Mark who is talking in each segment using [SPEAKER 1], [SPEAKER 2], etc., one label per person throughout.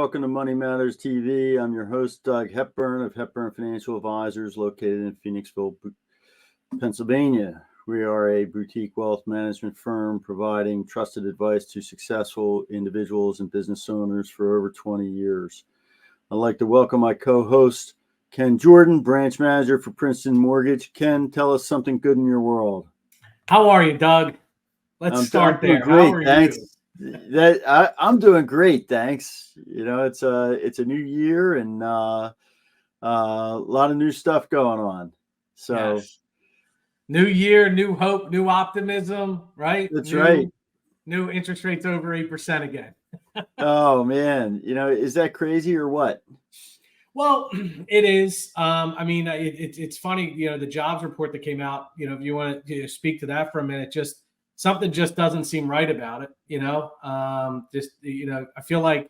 [SPEAKER 1] Welcome to Money Matters TV. I'm your host, Doug Hepburn of Hepburn Financial Advisors, located in Phoenixville, Pennsylvania. We are a boutique wealth management firm providing trusted advice to successful individuals and business owners for over 20 years. I'd like to welcome my co-host, Ken Jordan, branch manager for Princeton Mortgage. Ken, tell us something good in your world.
[SPEAKER 2] How are you, Doug? Let's start there.
[SPEAKER 1] Great,
[SPEAKER 2] how are
[SPEAKER 1] thanks.
[SPEAKER 2] you?
[SPEAKER 1] I'm doing great, thanks. You know, it's a new year and a lot of new stuff going on. So,
[SPEAKER 2] yes. New year, new hope, new optimism, right?
[SPEAKER 1] That's right.
[SPEAKER 2] New interest rates over 8% again.
[SPEAKER 1] Oh man, you know, is that crazy or what?
[SPEAKER 2] Well, it is. It's funny. You know, the jobs report that came out. You know, if you want to speak to that for a minute, something just doesn't seem right about it. I feel like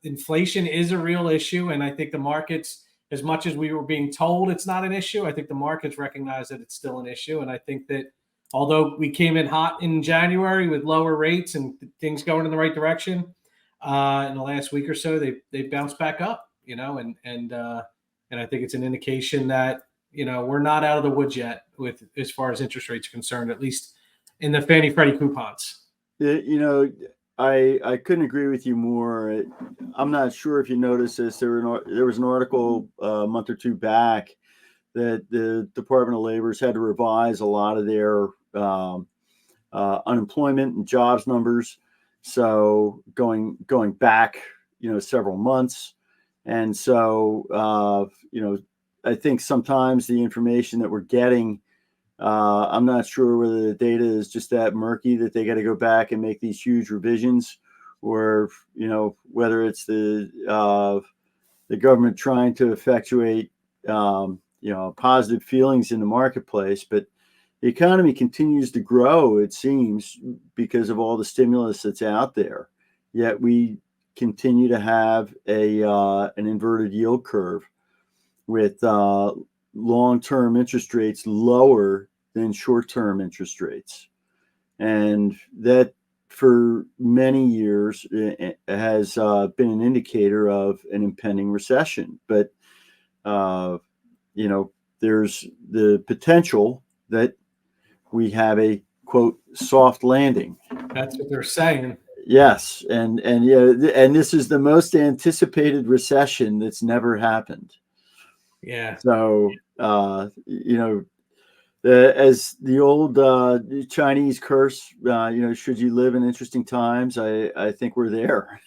[SPEAKER 2] inflation is a real issue, and I think the markets, as much as we were being told it's not an issue, I think the markets recognize that it's still an issue. And I think that although we came in hot in January with lower rates and things going in the right direction, in the last week or so, they've bounced back up. You know, and I think it's an indication that, you know, we're not out of the woods yet with as far as interest rates are concerned, at least in the Fannie Freddie coupons.
[SPEAKER 1] You know, I couldn't agree with you more. I'm not sure if you noticed this. There was an article a month or two back that the Department of Labor's had to revise a lot of their unemployment and jobs numbers. So going back, you know, several months. And so, you know, I think sometimes the information that we're getting, I'm not sure whether the data is just that murky that they got to go back and make these huge revisions, or, you know, whether it's the government trying to effectuate, you know, positive feelings in the marketplace. But the economy continues to grow, it seems, because of all the stimulus that's out there. Yet we continue to have an inverted yield curve with long-term interest rates lower than short-term interest rates. And that for many years has been an indicator of an impending recession. But, you know, there's the potential that we have a, quote, soft landing.
[SPEAKER 2] That's what they're saying.
[SPEAKER 1] Yes, and this is the most anticipated recession that's never happened.
[SPEAKER 2] Yeah.
[SPEAKER 1] So you know, as the old Chinese curse, you know, should you live in interesting times, I think we're there.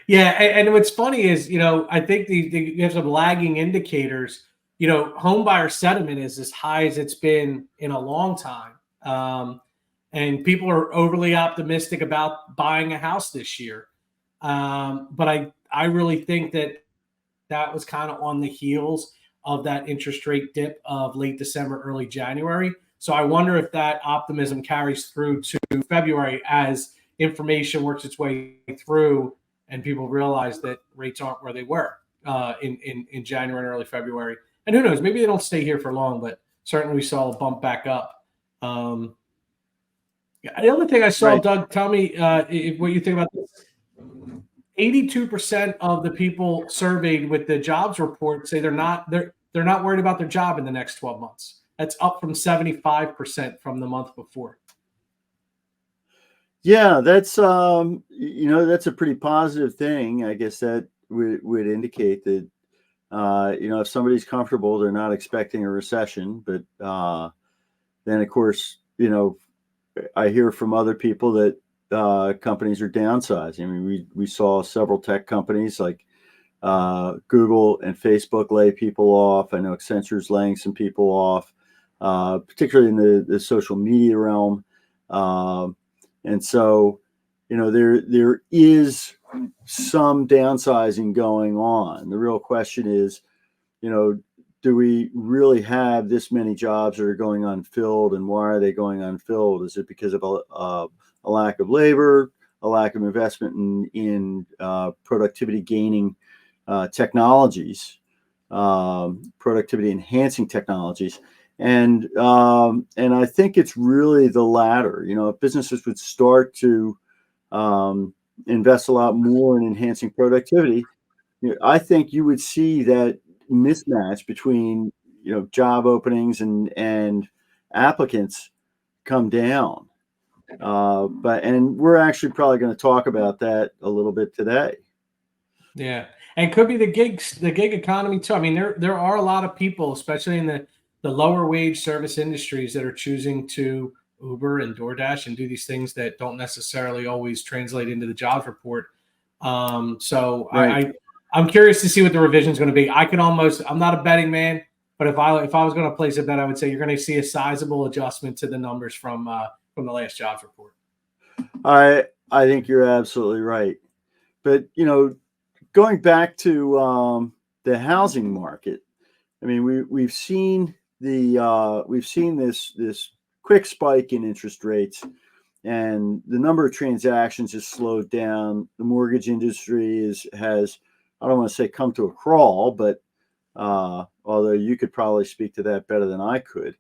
[SPEAKER 2] Yeah, and what's funny is, you know, I think you have some lagging indicators. You know, home buyer sentiment is as high as it's been in a long time. And people are overly optimistic about buying a house this year. But I really think that was kind of on the heels of that interest rate dip of late December, early January. So I wonder if that optimism carries through to February as information works its way through and people realize that rates aren't where they were in January and early February. And who knows, maybe they don't stay here for long, but certainly we saw a bump back up. The other thing I saw, right. Doug, tell me what you think about this. 82% of the people surveyed with the jobs report say they're not worried about their job in the next 12 months. That's up from 75% from the month before.
[SPEAKER 1] Yeah, that's you know, that's a pretty positive thing. I guess that would indicate that you know, if somebody's comfortable, they're not expecting a recession. But then, of course, you know, I hear from other people that companies are downsizing. I mean, we saw several tech companies like Google and Facebook lay people off. I know Accenture's laying some people off, particularly in the social media realm. And so, you know, there is some downsizing going on. The real question is, you know, do we really have this many jobs that are going unfilled, and why are they going unfilled? Is it because of a lack of labor, a lack of investment in productivity gaining technologies, productivity enhancing technologies? And I think it's really the latter. You know, if businesses would start to invest a lot more in enhancing productivity, I think you would see that mismatch between job openings and applicants come down. And we're actually probably going to talk about that a little bit today.
[SPEAKER 2] Yeah, and could be the gig economy too. I mean, there are a lot of people, especially in the lower wage service industries, that are choosing to Uber and DoorDash and do these things that don't necessarily always translate into the jobs report. So
[SPEAKER 1] Right.
[SPEAKER 2] I'm curious to see what the revision is going to be. I'm not a betting man, but if I was going to place a bet, I would say you're going to see a sizable adjustment to the numbers from the last jobs report.
[SPEAKER 1] I think you're absolutely right. But going back to the housing market, I mean, we've seen this quick spike in interest rates, and the number of transactions has slowed down. The mortgage industry has, I don't want to say come to a crawl, but although you could probably speak to that better than I could,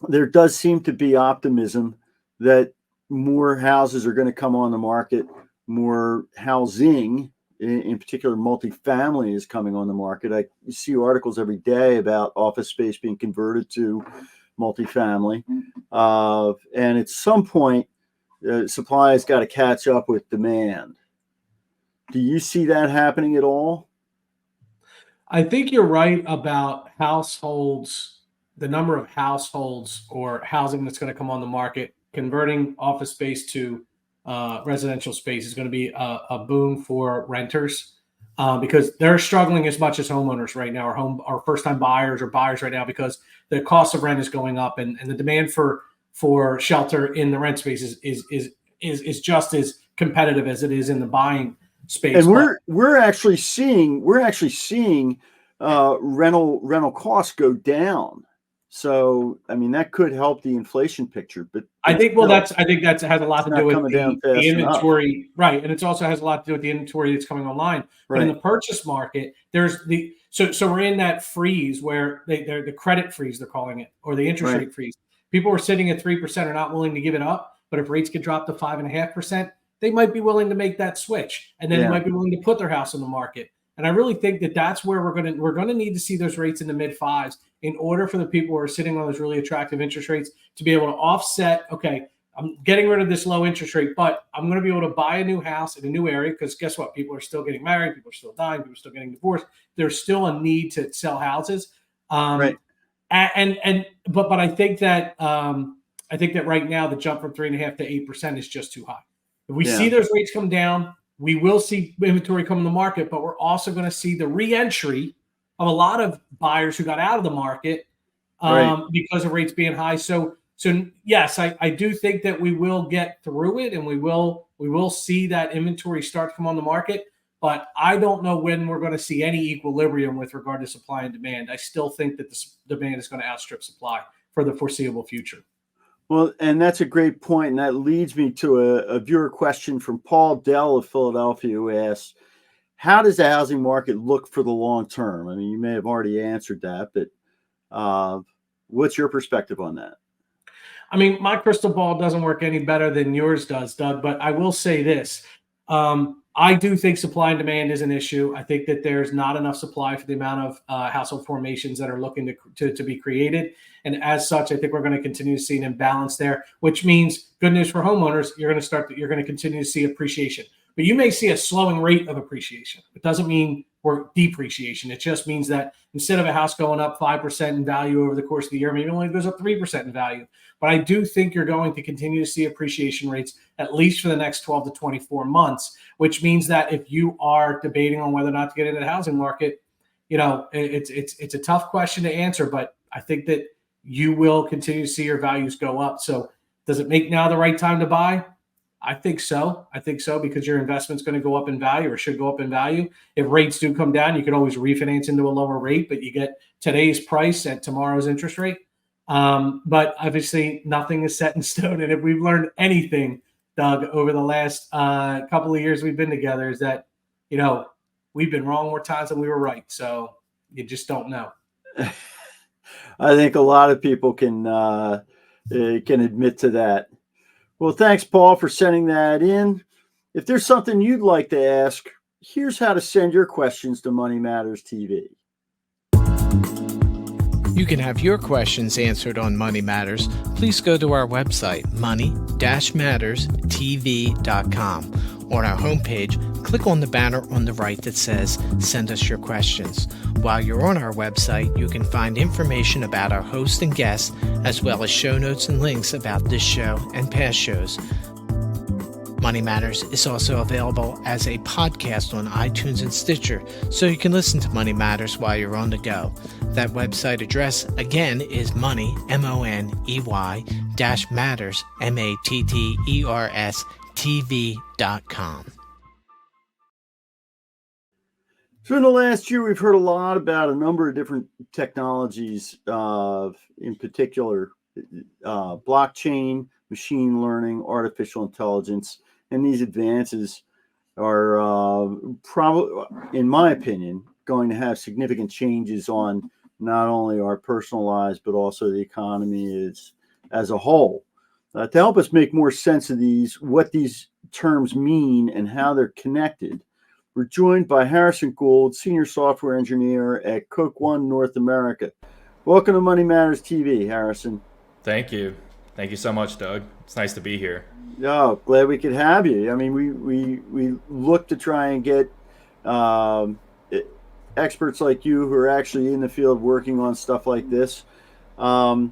[SPEAKER 1] there does seem to be optimism that more houses are going to come on the market, more housing, in particular multifamily, is coming on the market. I see articles every day about office space being converted to multifamily. And at some point, supply has got to catch up with demand. Do you see that happening at all?
[SPEAKER 2] I think you're right about households, the number of households or housing that's going to come on the market. Converting office space to residential space is going to be a boom for renters because they're struggling as much as homeowners right now, or first-time buyers or buyers right now, because the cost of rent is going up, and the demand for shelter in the rent space is just as competitive as it is in the buying space.
[SPEAKER 1] And we're actually seeing rental costs go down. So I mean that could help the inflation picture, but
[SPEAKER 2] I think that has a lot to do with the inventory, right? And it also has a lot to do with the inventory that's coming online. But in the purchase market, so we're in that freeze where they're the credit freeze, they're calling it, or the interest rate freeze. People are sitting at 3% are not willing to give it up, but if rates could drop to 5.5%, they might be willing to make that switch, and then they might be willing to put their house on the market. And I really think that that's where we're going to need to see those rates in the mid fives in order for the people who are sitting on those really attractive interest rates to be able to offset. Okay, I'm getting rid of this low interest rate, but I'm going to be able to buy a new house in a new area, because guess what? People are still getting married, people are still dying, people are still getting divorced. There's still a need to sell houses. But I think that right now the jump from 3.5% to 8% is just too high. If we see those rates come down, we will see inventory come in the market, but we're also going to see the re-entry of a lot of buyers who got out of the market because of rates being high. So yes, I do think that we will get through it, and we will see that inventory start to come on the market. But I don't know when we're going to see any equilibrium with regard to supply and demand. I still think that the demand is going to outstrip supply for the foreseeable future.
[SPEAKER 1] Well, and that's a great point, and that leads me to a viewer question from Paul Dell of Philadelphia, who asks, how does the housing market look for the long term? I mean, you may have already answered that, but what's your perspective on that?
[SPEAKER 2] I mean, my crystal ball doesn't work any better than yours does, Doug, but I will say this. I do think supply and demand is an issue. I think that there's not enough supply for the amount of household formations that are looking to be created. And as such, I think we're going to continue to see an imbalance there, which means good news for homeowners. You're going to continue to see appreciation, but you may see a slowing rate of appreciation. It doesn't mean we're depreciation. It just means that instead of a house going up 5% in value over the course of the year, maybe it only goes up 3% in value. But I do think you're going to continue to see appreciation rates at least for the next 12 to 24 months, which means that if you are debating on whether or not to get into the housing market, it's a tough question to answer, but I think that you will continue to see your values go up. So does it make now the right time to buy? I think so. Because your investment's going to go up in value, or should go up in value. If rates do come down, you could always refinance into a lower rate, but you get today's price at tomorrow's interest rate. But obviously nothing is set in stone. And if we've learned anything, Doug, over the last couple of years we've been together, is that, we've been wrong more times than we were right. So you just don't know.
[SPEAKER 1] I think a lot of people can admit to that. Well, thanks, Paul, for sending that in. If there's something you'd like to ask, here's how to send your questions to Money Matters TV.
[SPEAKER 3] You can have your questions answered on Money Matters. Please go to our website, money-matterstv.com. On our homepage, click on the banner on the right that says, Send us your questions. While you're on our website, you can find information about our host and guests, as well as show notes and links about this show and past shows. Money Matters is also available as a podcast on iTunes and Stitcher, so you can listen to Money Matters while you're on the go. That website address, again, is money, M-O-N-E-Y, -matters, M-A-T-T-E-R-S, TV.com.
[SPEAKER 1] So in the last year, we've heard a lot about a number of different technologies, in particular, blockchain, machine learning, artificial intelligence, and these advances are probably, in my opinion, going to have significant changes on not only our personal lives, but also the economy as a whole. To help us make more sense of what these terms mean and how they're connected, we're joined by Harrison Gould, Senior Software Engineer at Coke OneNA North America. Welcome to Money Matters TV, Harrison.
[SPEAKER 4] Thank you. Thank you so much, Doug. It's nice to be here.
[SPEAKER 1] Oh, glad we could have you. I mean, we look to try and get experts like you who are actually in the field working on stuff like this. We've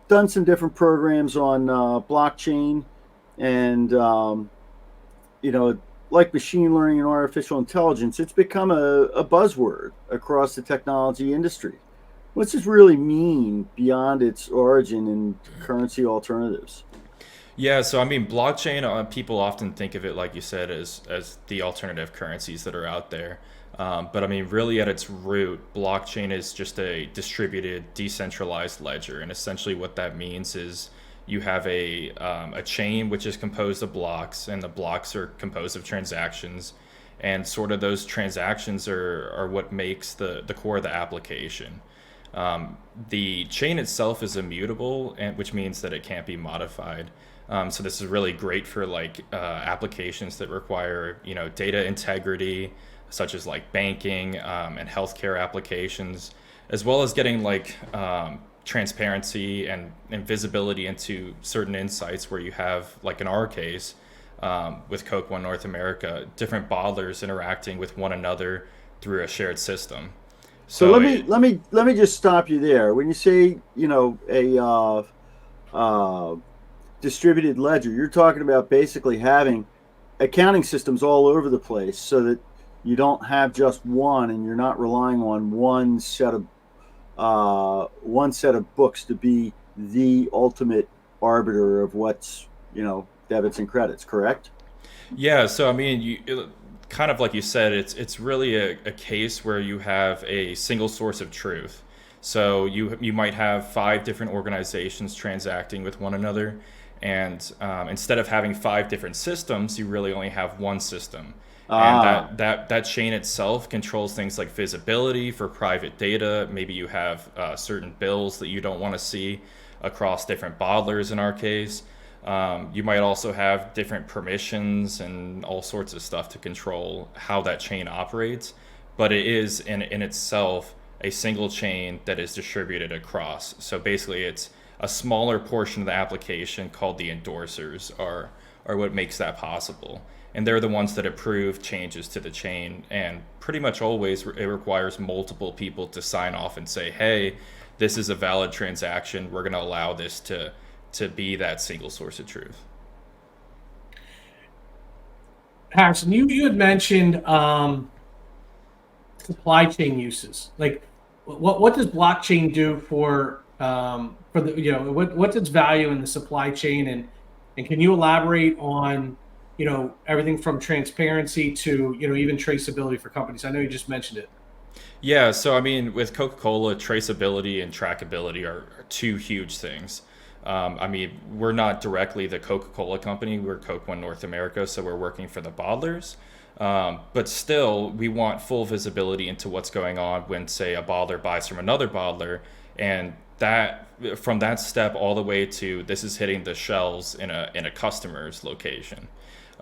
[SPEAKER 1] done some different programs on blockchain and, like machine learning and artificial intelligence. It's become a buzzword across the technology industry. What's this really mean beyond its origin in currency alternatives?
[SPEAKER 4] Yeah, so I mean, blockchain, people often think of it, like you said, as the alternative currencies that are out there. But I mean, really at its root, blockchain is just a distributed, decentralized ledger. And essentially what that means is you have a chain which is composed of blocks, and the blocks are composed of transactions. And sort of those transactions are what makes the core of the application. The chain itself is immutable, which means that it can't be modified. So this is really great for applications that require data integrity, such as like banking and healthcare applications, as well as getting transparency and visibility into certain insights where you have, like in our case, with Coke OneNA North America, different bottlers interacting with one another through a shared system.
[SPEAKER 1] So let me just stop you there. When you say a distributed ledger, you're talking about basically having accounting systems all over the place, so that you don't have just one, and you're not relying on one set of books to be the ultimate arbiter of what's debits and credits. Correct?
[SPEAKER 4] Yeah. So I mean, kind of like you said, it's really a case where you have a single source of truth. So you might have 5 different organizations transacting with one another, and instead of having 5 different systems, you really only have one system. And that chain itself controls things like visibility for private data. Maybe you have certain bills that you don't want to see across different bottlers in our case. You might also have different permissions and all sorts of stuff to control how that chain operates. But it is in itself a single chain that is distributed across. So basically it's a smaller portion of the application called the endorsers are what makes that possible. And they're the ones that approve changes to the chain. And pretty much always it requires multiple people to sign off and say, hey, this is a valid transaction. We're going to allow this to be that single source of truth.
[SPEAKER 2] Harrison, you had mentioned supply chain uses. Like, what does blockchain do for the what's its value in the supply chain, and can you elaborate on everything from transparency to even traceability for companies? I know you just mentioned it.
[SPEAKER 4] Yeah, so I mean, with Coca-Cola, traceability and trackability are 2 huge things. I mean, we're not directly the Coca-Cola company. We're Coke OneNA North America, so we're working for the bottlers. But still, we want full visibility into what's going on when, say, a bottler buys from another bottler, and that from that step all the way to this is hitting the shelves in a customer's location.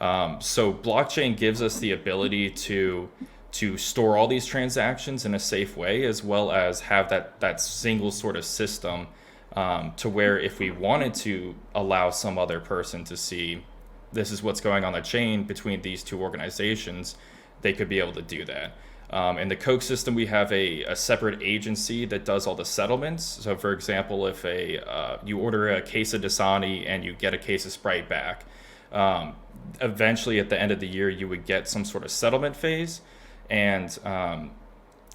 [SPEAKER 4] So blockchain gives us the ability to store all these transactions in a safe way, as well as have that single sort of system, to where if we wanted to allow some other person to see this is what's going on the chain between these two organizations, they could be able to do that. In the Coke system, we have a separate agency that does all the settlements. So, for example, if you order a case of Dasani and you get a case of Sprite back, eventually at the end of the year, you would get some sort of settlement phase. And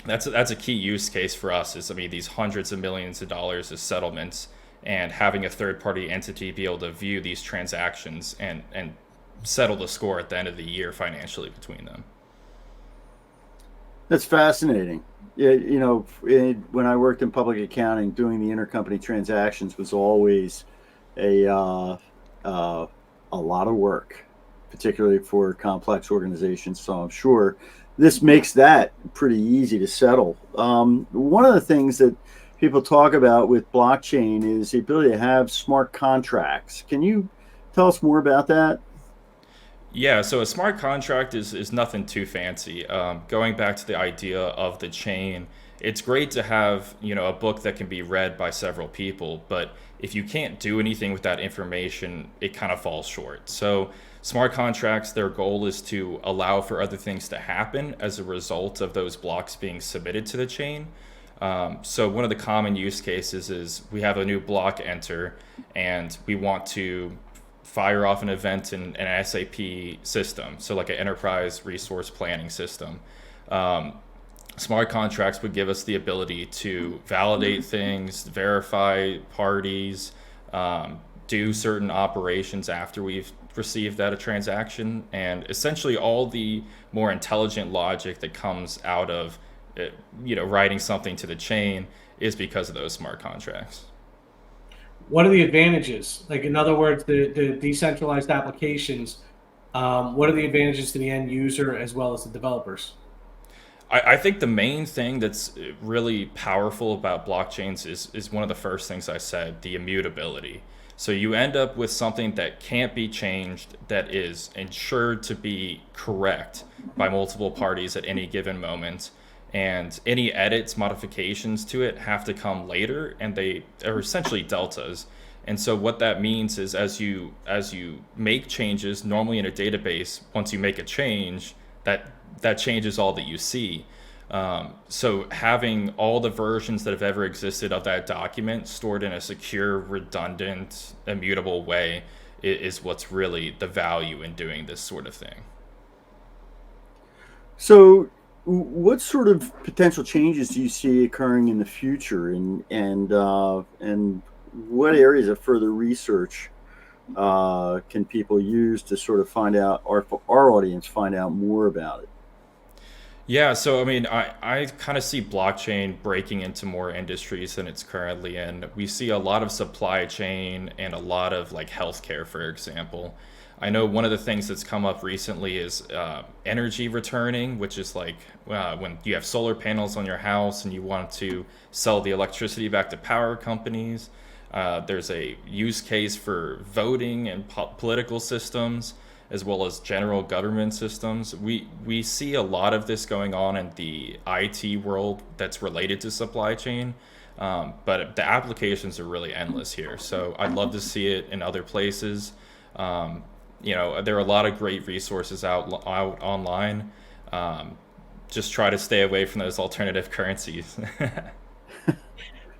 [SPEAKER 4] that's a key use case for us is, these hundreds of millions of dollars of settlements, and having a third-party entity be able to view these transactions and settle the score at the end of the year financially between them.
[SPEAKER 1] That's fascinating. Yeah, when I worked in public accounting, doing the intercompany transactions was always a lot of work, particularly for complex organizations. So I'm sure this makes that pretty easy to settle. One of the things that people talk about with blockchain is the ability to have smart contracts. Can you tell us more about that?
[SPEAKER 4] Yeah, so a smart contract is nothing too fancy. Going back to the idea of the chain, it's great to have, a book that can be read by several people, but if you can't do anything with that information, it kind of falls short. So smart contracts, their goal is to allow for other things to happen as a result of those blocks being submitted to the chain. So one of the common use cases is we have a new block enter, and we want to fire off an event in an SAP system, so like an enterprise resource planning system. Smart contracts would give us the ability to validate things, verify parties, do certain operations after we've received that a transaction, and essentially all the more intelligent logic that comes out of writing something to the chain is because of those smart contracts.
[SPEAKER 2] What are the advantages? Like, in other words, the decentralized applications, what are the advantages to the end user as well as the developers?
[SPEAKER 4] I think the main thing that's really powerful about blockchains is one of the first things I said, the immutability. So you end up with something that can't be changed, that is ensured to be correct by multiple parties at any given moment. And any edits, modifications to it have to come later, and they are essentially deltas. And so what that means is as you make changes, normally in a database, once you make a change, that changes all that you see. So having all the versions that have ever existed of that document stored in a secure, redundant, immutable way is what's really the value in doing this sort of thing.
[SPEAKER 1] So what sort of potential changes do you see occurring in the future, and what areas of further research can people use to sort of find out, or our audience find out more about it?
[SPEAKER 4] Yeah, so I kind of see blockchain breaking into more industries than it's currently in. We see a lot of supply chain and a lot of like healthcare, for example. I know one of the things that's come up recently is energy returning, which is like when you have solar panels on your house and you want to sell the electricity back to power companies. There's a use case for voting and political systems, as well as general government systems. We see a lot of this going on in the IT world that's related to supply chain, but the applications are really endless here. So I'd love to see it in other places. There are a lot of great resources out online. Just try to stay away from those alternative currencies.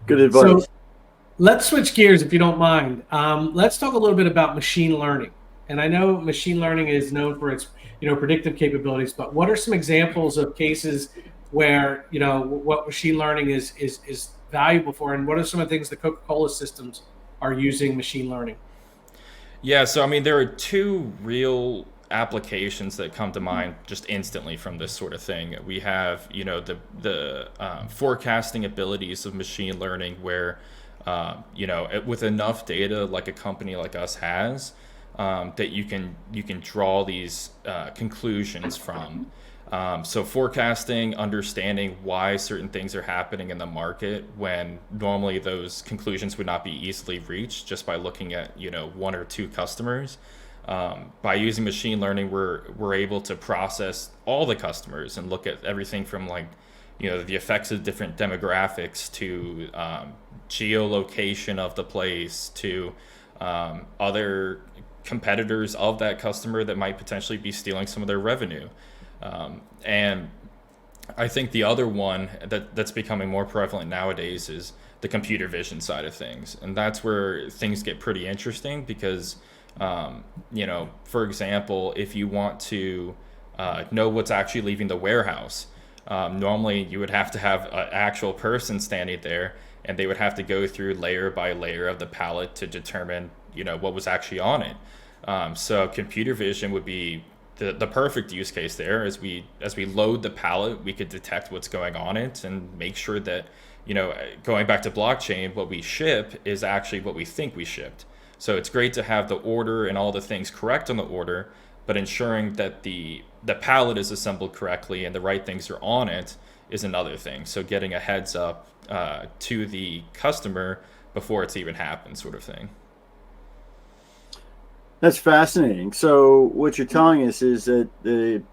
[SPEAKER 1] Good advice.
[SPEAKER 2] So let's switch gears, if you don't mind. Let's talk a little bit about machine learning. And I know machine learning is known for its, predictive capabilities, but what are some examples of cases where, what machine learning is valuable for, and what are some of the things the Coca-Cola systems are using machine learning? Yeah,
[SPEAKER 4] so there are two real applications that come to mind just instantly from this sort of thing. We have, the forecasting abilities of machine learning, where, with enough data like a company like us has, that you can draw these conclusions from. So forecasting, understanding why certain things are happening in the market when normally those conclusions would not be easily reached just by looking at, one or two customers. By using machine learning, we're able to process all the customers and look at everything from like, the effects of different demographics to geolocation of the place to other competitors of that customer that might potentially be stealing some of their revenue. And I think the other one that's becoming more prevalent nowadays is the computer vision side of things. And that's where things get pretty interesting because, for example, if you want to know what's actually leaving the warehouse, normally you would have to have an actual person standing there, and they would have to go through layer by layer of the pallet to determine, what was actually on it. So computer vision would be the perfect use case there. As we load the pallet, we could detect what's going on it and make sure that, going back to blockchain, what we ship is actually what we think we shipped. So it's great to have the order and all the things correct on the order, but ensuring that the pallet is assembled correctly and the right things are on it is another thing. So getting a heads up to the customer before it's even happened, sort of thing.
[SPEAKER 1] That's fascinating. So what you're telling us is that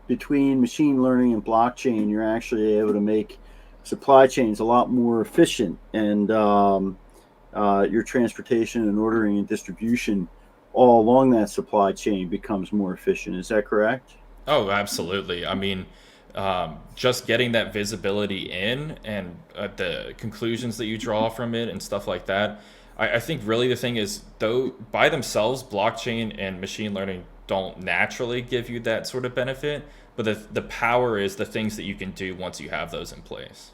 [SPEAKER 1] between machine learning and blockchain, you're actually able to make supply chains a lot more efficient, and your transportation and ordering and distribution all along that supply chain becomes more efficient. Is that correct?
[SPEAKER 4] Oh, absolutely. I mean, just getting that visibility in and the conclusions that you draw from it and stuff like that. I think really the thing is, though, by themselves, blockchain and machine learning don't naturally give you that sort of benefit, but the power is the things that you can do once you have those in place.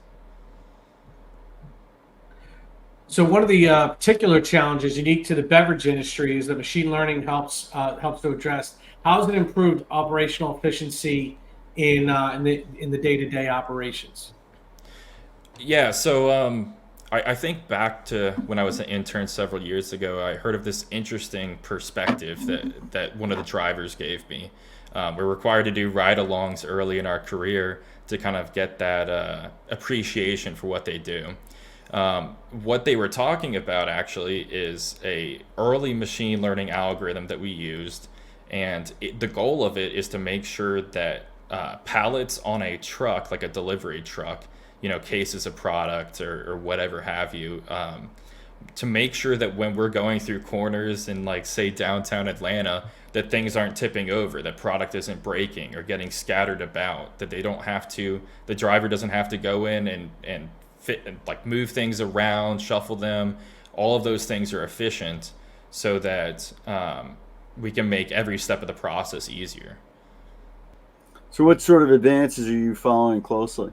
[SPEAKER 2] So one of the particular challenges unique to the beverage industry is that machine learning helps to address. How has it improved operational efficiency in the day-to-day operations?
[SPEAKER 4] Yeah, so I think back to when I was an intern several years ago, I heard of this interesting perspective that one of the drivers gave me. We're required to do ride-alongs early in our career to kind of get that appreciation for what they do. What they were talking about actually is a early machine learning algorithm that we used, and the goal of it is to make sure that pallets on a truck, like a delivery truck, cases of product or whatever have you, to make sure that when we're going through corners in, like, say, downtown Atlanta, that things aren't tipping over, that product isn't breaking or getting scattered about, that the driver doesn't have to go in and fit and, like, move things around, shuffle them. All of those things are efficient so that we can make every step of the process easier.
[SPEAKER 1] So what sort of advances are you following closely?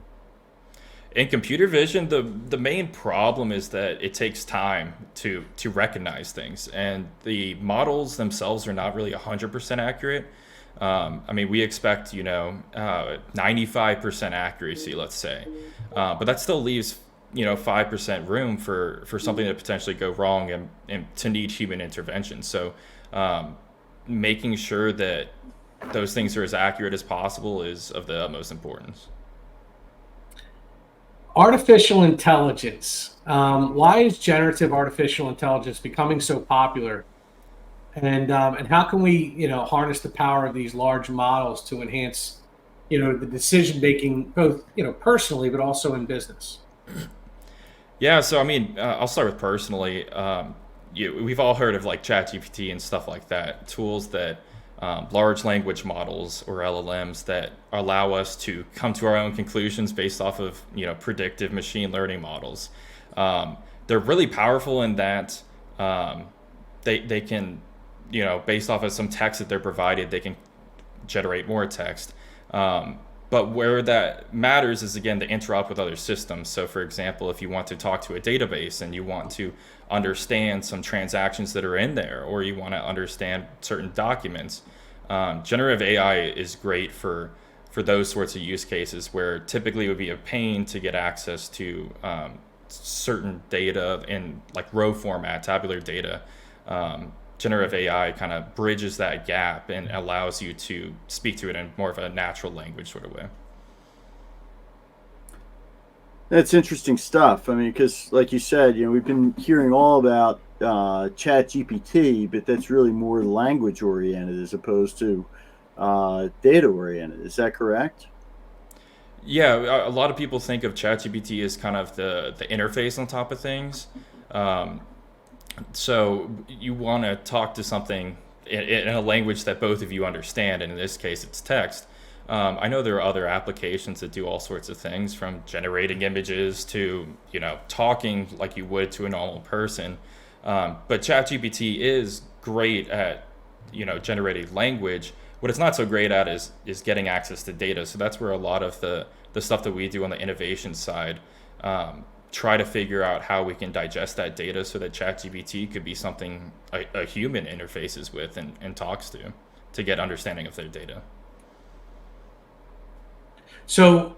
[SPEAKER 4] In computer vision, the main problem is that it takes time to recognize things, and the models themselves are not really 100% accurate. I mean, we expect 95% accuracy, let's say, but that still leaves 5% room for something to potentially go wrong and to need human intervention. So making sure that those things are as accurate as possible is of the utmost importance.
[SPEAKER 2] Artificial intelligence. Why is generative artificial intelligence becoming so popular? And how can we, harness the power of these large models to enhance, the decision making, both, personally, but also in business?
[SPEAKER 4] Yeah, so I mean, I'll start with personally. We've all heard of like ChatGPT and stuff like that, tools that large language models or LLMs that allow us to come to our own conclusions based off of predictive machine learning models. They're really powerful in that they can based off of some text that they're provided, they can generate more text. But where that matters is, again, to interrupt with other systems. So for example, if you want to talk to a database and you want to understand some transactions that are in there, or you want to understand certain documents, generative AI is great for those sorts of use cases where typically it would be a pain to get access to certain data in like row format, tabular data. Generative AI kind of bridges that gap and allows you to speak to it in more of a natural language sort of way.
[SPEAKER 1] That's interesting stuff. I mean, because like you said, we've been hearing all about Chat GPT, but that's really more language oriented as opposed to data oriented. Is that correct?
[SPEAKER 4] Yeah, a lot of people think of ChatGPT as kind of the interface on top of things. Um, so you want to talk to something in a language that both of you understand, and in this case, it's text. I know there are other applications that do all sorts of things, from generating images to talking like you would to a normal person. But ChatGPT is great at generating language. What it's not so great at is getting access to data. So that's where a lot of the stuff that we do on the innovation side try to figure out how we can digest that data so that ChatGPT could be something a human interfaces with and talks to get understanding of their data.
[SPEAKER 2] So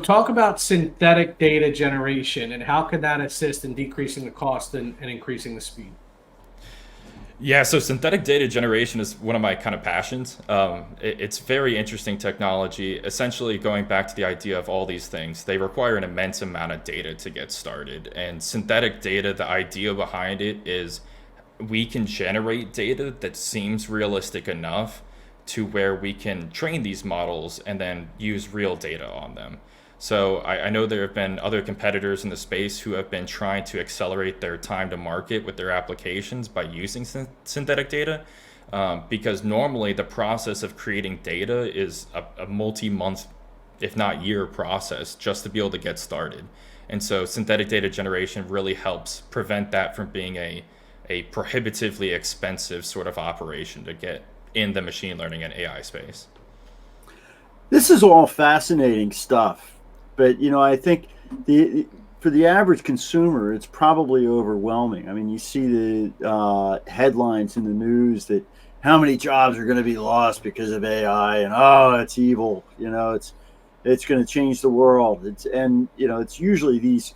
[SPEAKER 2] talk about synthetic data generation and how can that assist in decreasing the cost and increasing the speed?
[SPEAKER 4] Yeah, so synthetic data generation is one of my kind of passions. It's very interesting technology. Essentially, going back to the idea of all these things, they require an immense amount of data to get started. And synthetic data, the idea behind it is we can generate data that seems realistic enough to where we can train these models and then use real data on them. So I know there have been other competitors in the space who have been trying to accelerate their time to market with their applications by using synthetic data, because normally the process of creating data is a multi-month, if not year process just to be able to get started. And so synthetic data generation really helps prevent that from being a prohibitively expensive sort of operation to get in the machine learning and AI space.
[SPEAKER 1] This is all fascinating stuff, but I think for the average consumer, it's probably overwhelming. I mean, you see the headlines in the news that how many jobs are going to be lost because of AI, and it's evil. It's going to change the world. It's usually these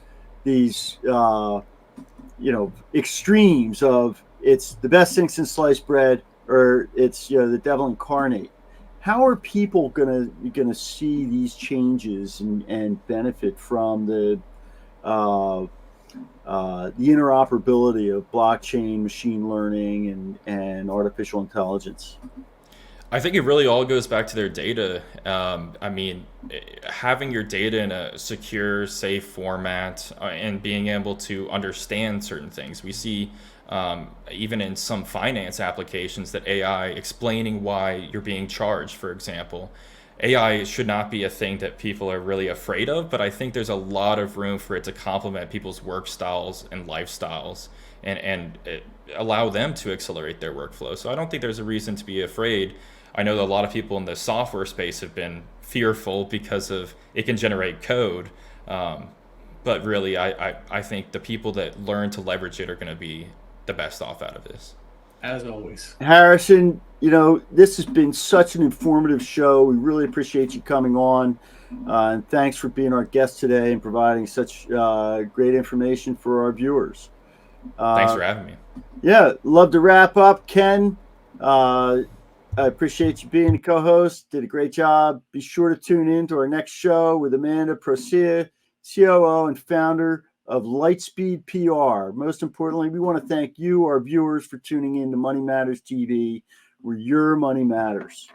[SPEAKER 1] extremes of it's the best thing since sliced bread, or it's the devil incarnate. How are people gonna see these changes and benefit from the interoperability of blockchain, machine learning, and artificial intelligence?
[SPEAKER 4] I think it really all goes back to their data. I mean, having your data in a secure, safe format, and being able to understand certain things. We see even in some finance applications that AI explaining why you're being charged, for example. AI should not be a thing that people are really afraid of, but I think there's a lot of room for it to complement people's work styles and lifestyles and allow them to accelerate their workflow. So I don't think there's a reason to be afraid. I know that a lot of people in the software space have been fearful because of it can generate code. But really, I think the people that learn to leverage it are going to be the best off out of this.
[SPEAKER 2] As always.
[SPEAKER 1] Harrison, this has been such an informative show. We really appreciate you coming on. And thanks for being our guest today and providing such great information for our viewers.
[SPEAKER 4] Thanks for having me.
[SPEAKER 1] Yeah, love to wrap up. Ken, I appreciate you being the co-host. Did a great job. Be sure to tune in to our next show with Amanda Procia, COO and founder of Lightspeed PR. Most importantly, we want to thank you, our viewers, for tuning in to Money Matters TV, where your money matters.